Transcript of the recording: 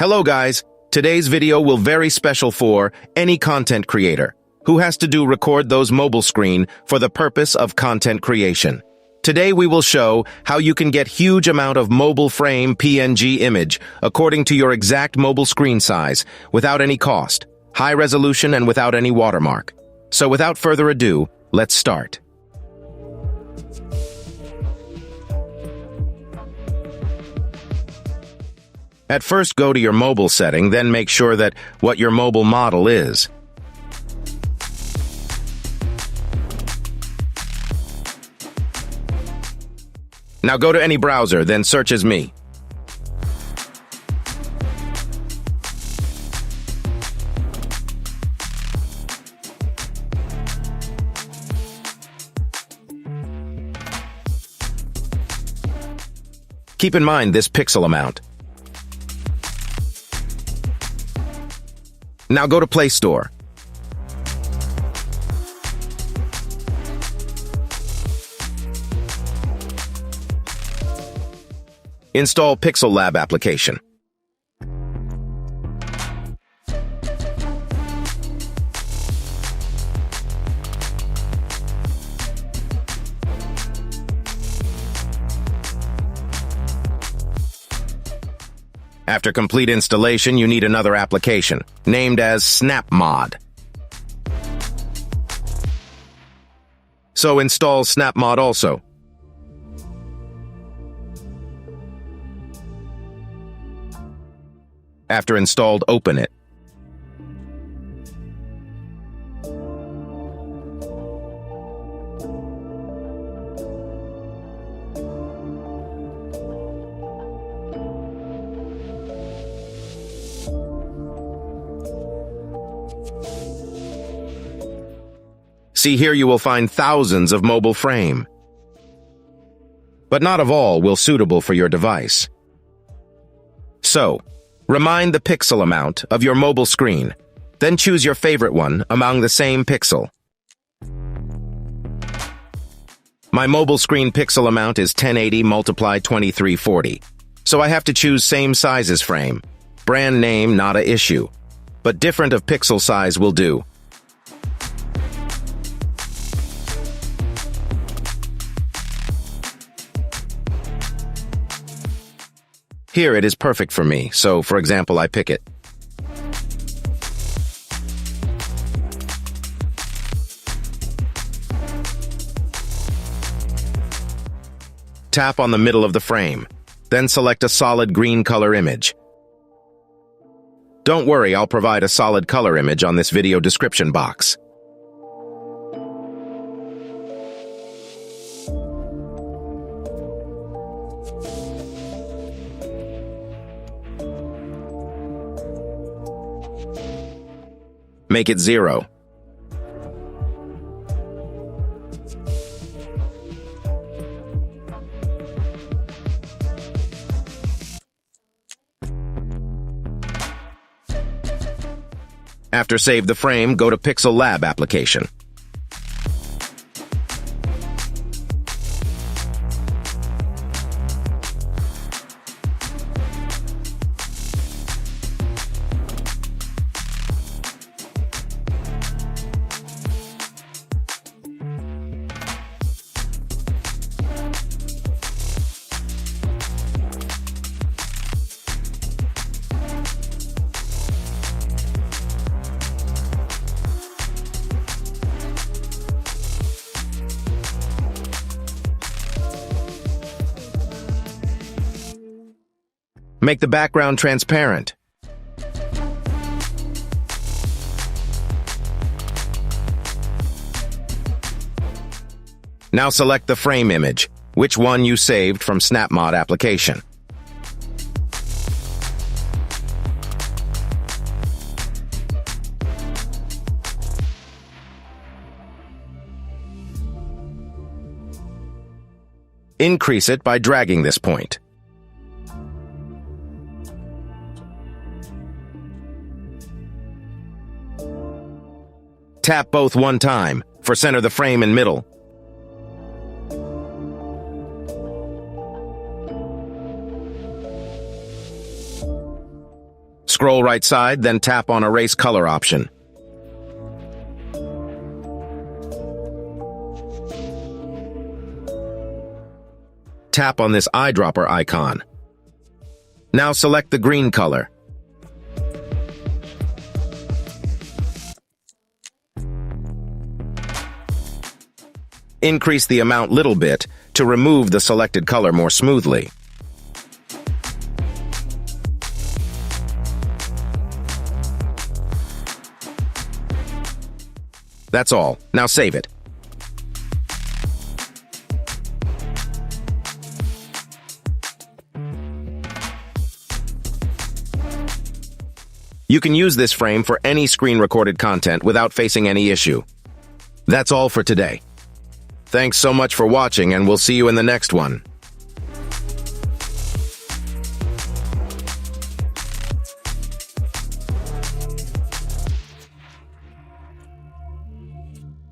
Hello guys, today's video will very special for any content creator who has to record those mobile screen for the purpose of content creation. Today we will show how you can get huge amount of mobile frame PNG image according to your exact mobile screen size without any cost, high resolution and without any watermark. So without further ado, let's start. At first, go to your mobile setting, then make sure that what your mobile model is. Now go to any browser, then search as me. Keep in mind this pixel amount. Now go to Play Store. Install Pixel Lab application. After complete installation, you need another application, named as SnapMod. So install SnapMod also. After installed, open it. See, here you will find thousands of mobile frame, but not of all will suitable for your device. So, remind the pixel amount of your mobile screen, then choose your favorite one among the same pixel. My mobile screen pixel amount is 1080 multiplied 2340, so I have to choose same sizes frame. Brand name not a issue, but different of pixel size will do. Here it is perfect for me, so for example I pick it. Tap on the middle of the frame, then select a solid green color image. Don't worry, I'll provide a solid color image on this video description box. Make it 0. After save the frame, go to Pixel Lab application. Make the background transparent. Now select the frame image, which one you saved from SnapMod application. Increase it by dragging this point. Tap both one time for center the frame in middle. Scroll right side, then tap on Erase Color option. Tap on this eyedropper icon. Now select the green color. Increase the amount little bit to remove the selected color more smoothly. That's all. Now save it. You can use this frame for any screen-recorded content without facing any issue. That's all for today. Thanks so much for watching, and we'll see you in the next one.